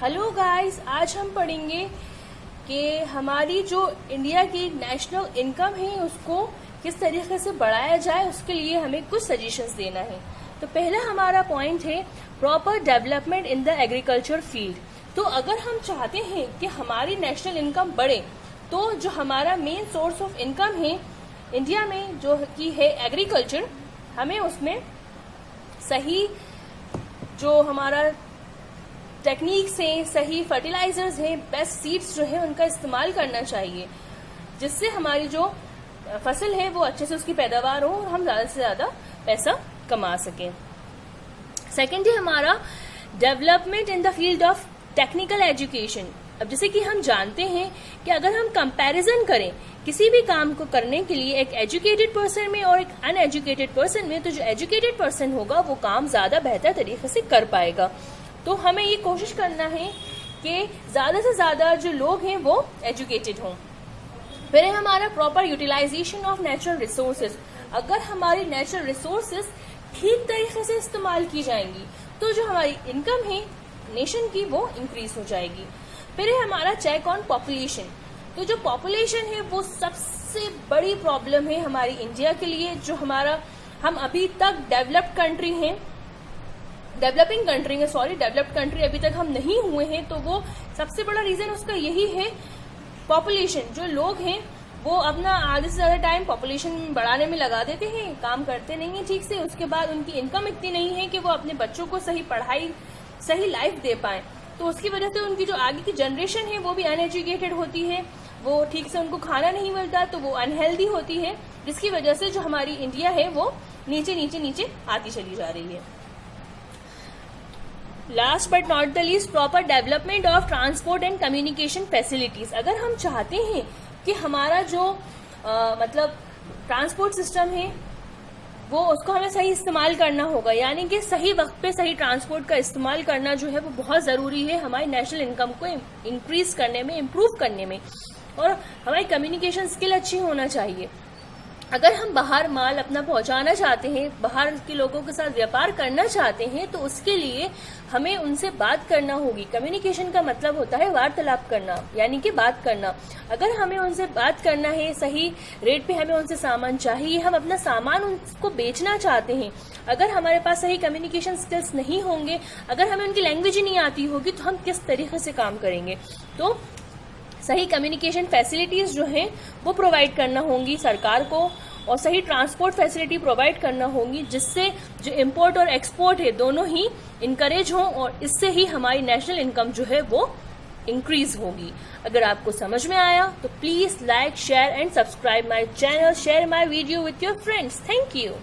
Hello guys, आज हम पढ़ेंगे कि हमारी जो इंडिया की नेशनल इनकम है उसको किस तरीके से बढ़ाया जाए। उसके लिए हमें कुछ सजेशंस देना है। तो पहला हमारा पॉइंट है proper development in the agriculture field. तो अगर हम चाहते हैं कि हमारी नेशनल इनकम बढ़े तो जो हमारा मेन सोर्स ऑफ इनकम है इंडिया में जो की है एग्रीकल्चर, हमें उसमें सही जो हमारा टेक्निक्स हैं, सही फर्टिलाइजर्स हैं, बेस्ट सीड्स जो है उनका इस्तेमाल करना चाहिए, जिससे हमारी जो फसल है वो अच्छे से उसकी पैदावार हो और हम ज़्यादा से ज़्यादा पैसा कमा सकें। सेकेंड है हमारा development in the field of technical education. अब जैसे कि हम जानते हैं कि अगर हम कंपैरिजन करें किसी भी काम को करने के लिए एक एजुकेटेड पर्सन में और एक अनएजुकेटेड पर्सन में, तो जो एजुकेटेड पर्सन होगा वो काम ज़्यादा बेहतर तरीके से कर पाएगा। तो हमें ये कोशिश करना है कि ज़्यादा से ज़्यादा जो लोग हैं वो एजुकेटेड हों। फिर है हमारा proper utilization of natural resources. अगर हमारी नेचुरल रिसोर्सेज ठीक तरीके से इस्तेमाल की जाएंगी तो जो हमारी इनकम है नेशन की वो इंक्रीज हो जाएगी। फिर है हमारा चेक ऑन पॉपुलेशन। तो जो पॉपुलेशन है वो सबसे बड़ी प्रॉब्लम है हमारी इंडिया के लिए। जो हम अभी तक डेवलप्ड कंट्री अभी तक हम नहीं हुए हैं, तो वो सबसे बड़ा रीजन उसका यही है पॉपुलेशन। जो लोग हैं वो अपना आधे से ज्यादा टाइम पॉपुलेशन बढ़ाने में लगा देते हैं, काम करते नहीं है ठीक से। उसके बाद उनकी इनकम इतनी नहीं है कि वो अपने बच्चों को सही पढ़ाई, सही लाइफ दे पाए। तो उसकी वजह से उनकी जो आगे की जनरेशन है वो भी अनएजुकेटेड होती है, वो ठीक से उनको खाना नहीं मिलता, तो वो अनहेल्दी होती है, जिसकी वजह से जो हमारी इंडिया है वो नीचे आती चली जा रही है। Last but not the least, proper development of transport and communication facilities. अगर हम चाहते हैं कि हमारा जो ट्रांसपोर्ट सिस्टम है वो उसको हमें सही इस्तेमाल करना होगा, यानी कि सही वक्त पे सही ट्रांसपोर्ट का इस्तेमाल करना जो है वो बहुत ज़रूरी है हमारी नेशनल इनकम को इंक्रीज करने में, इम्प्रूव करने में। और हमारी कम्युनिकेशन स्किल अच्छी होना चाहिए। अगर हम बाहर माल अपना पहुंचाना चाहते हैं, बाहर के लोगों के साथ व्यापार करना चाहते हैं, तो उसके लिए हमें उनसे बात करना होगी। कम्युनिकेशन का मतलब होता है वार्तालाप करना, यानी कि बात करना। अगर हमें उनसे बात करना है, सही रेट पे हमें उनसे सामान चाहिए, हम अपना सामान उनको बेचना चाहते हैं, अगर हमारे पास सही कम्युनिकेशन स्किल्स नहीं होंगे, अगर हमें उनकी लैंग्वेज ही नहीं आती होगी, तो हम किस तरीके से काम करेंगे। तो सही कम्युनिकेशन फैसिलिटीज जो हैं वो प्रोवाइड करना होंगी सरकार को, और सही ट्रांसपोर्ट फैसिलिटी प्रोवाइड करना होगी, जिससे जो इम्पोर्ट और एक्सपोर्ट है दोनों ही इनकरेज हों, और इससे ही हमारी नेशनल इनकम जो है वो इंक्रीज होगी। अगर आपको समझ में आया तो please like, share and subscribe my channel, share my video with your friends. Thank you.